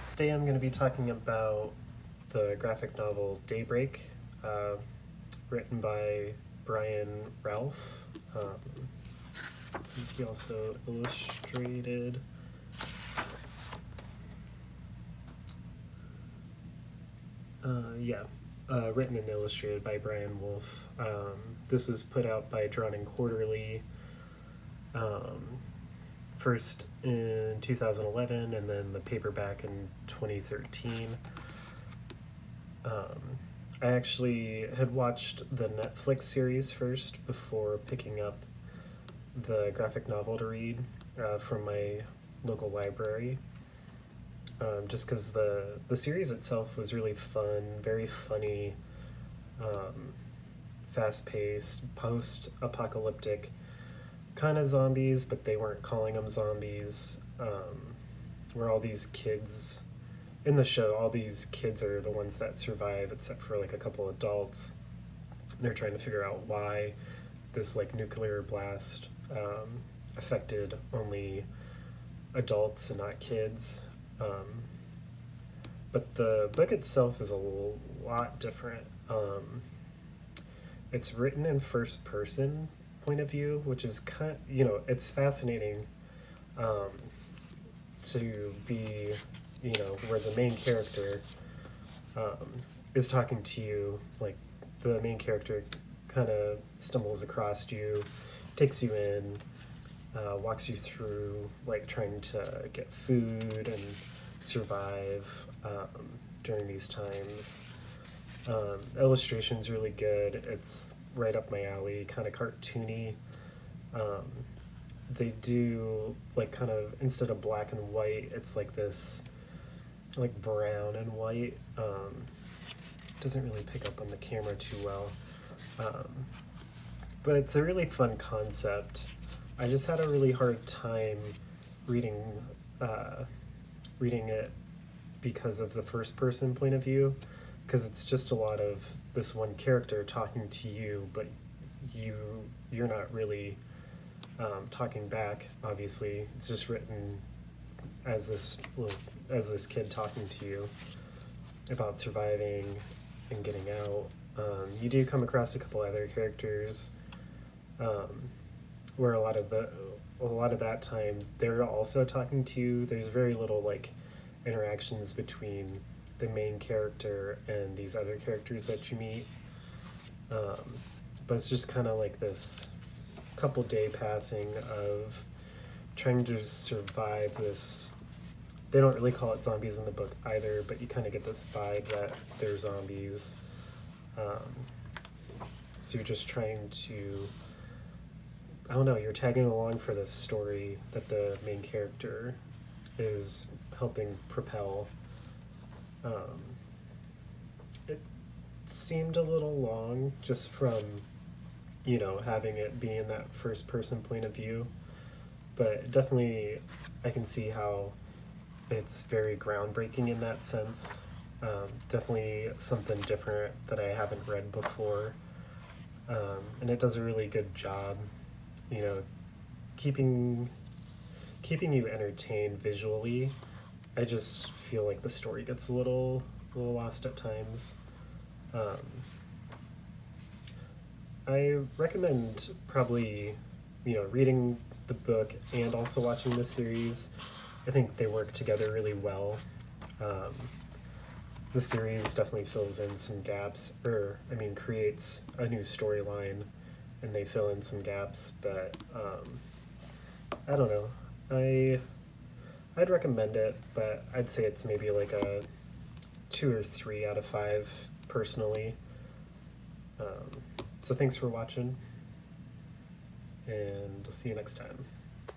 Today I'm going to be talking about the graphic novel Daybreak, written by Brian Ralph. He also illustrated written and illustrated by Brian Wolf. This was put out by Drawn and Quarterly, first in 2011 and then the paperback in 2013. I actually had watched the Netflix series first before picking up the graphic novel to read from my local library. Just because the series itself was really fun, very funny, fast-paced, post-apocalyptic kind of zombies, but they weren't calling them zombies. Where all these kids in the show, all these kids are the ones that survive, except for like a couple adults. They're trying to figure out why this like nuclear blast affected only adults and not kids. But the book itself is a lot different. It's written in first person point of view, which is it's fascinating to be, where the main character is talking to you, like the main character kind of stumbles across you, takes you in, walks you through like trying to get food and survive during these times. Illustration's really good. It's right up my alley, kind of cartoony. They do like kind of, instead of black and white, it's like this like brown and white. Doesn't really pick up on the camera too well, but it's a really fun concept. I just had a really hard time reading it because of the first person point of view, because it's just a lot of this one character talking to you, but you're not really talking back. Obviously, it's just written as this kid talking to you about surviving and getting out. You do come across a couple other characters where a lot of that time they're also talking to you. There's very little like interactions between the main character and these other characters that you meet, but it's just kind of like this couple day passing of trying to survive this. They don't really call it zombies in the book either, but you kind of get this vibe that they're zombies. So you're just trying to, I don't know, you're tagging along for this story that the main character is helping propel. It seemed a little long just from, having it be in that first person point of view, but definitely I can see how it's very groundbreaking in that sense. Definitely something different that I haven't read before, and it does a really good job, keeping you entertained visually. I just feel like the story gets a little lost at times. I recommend probably, reading the book and also watching the series. I think they work together really well. The series definitely fills in some gaps, creates a new storyline, and they fill in some gaps, but I don't know. I'd recommend it, but I'd say it's maybe like a 2 or 3 out of 5 personally. So thanks for watching, and I'll see you next time.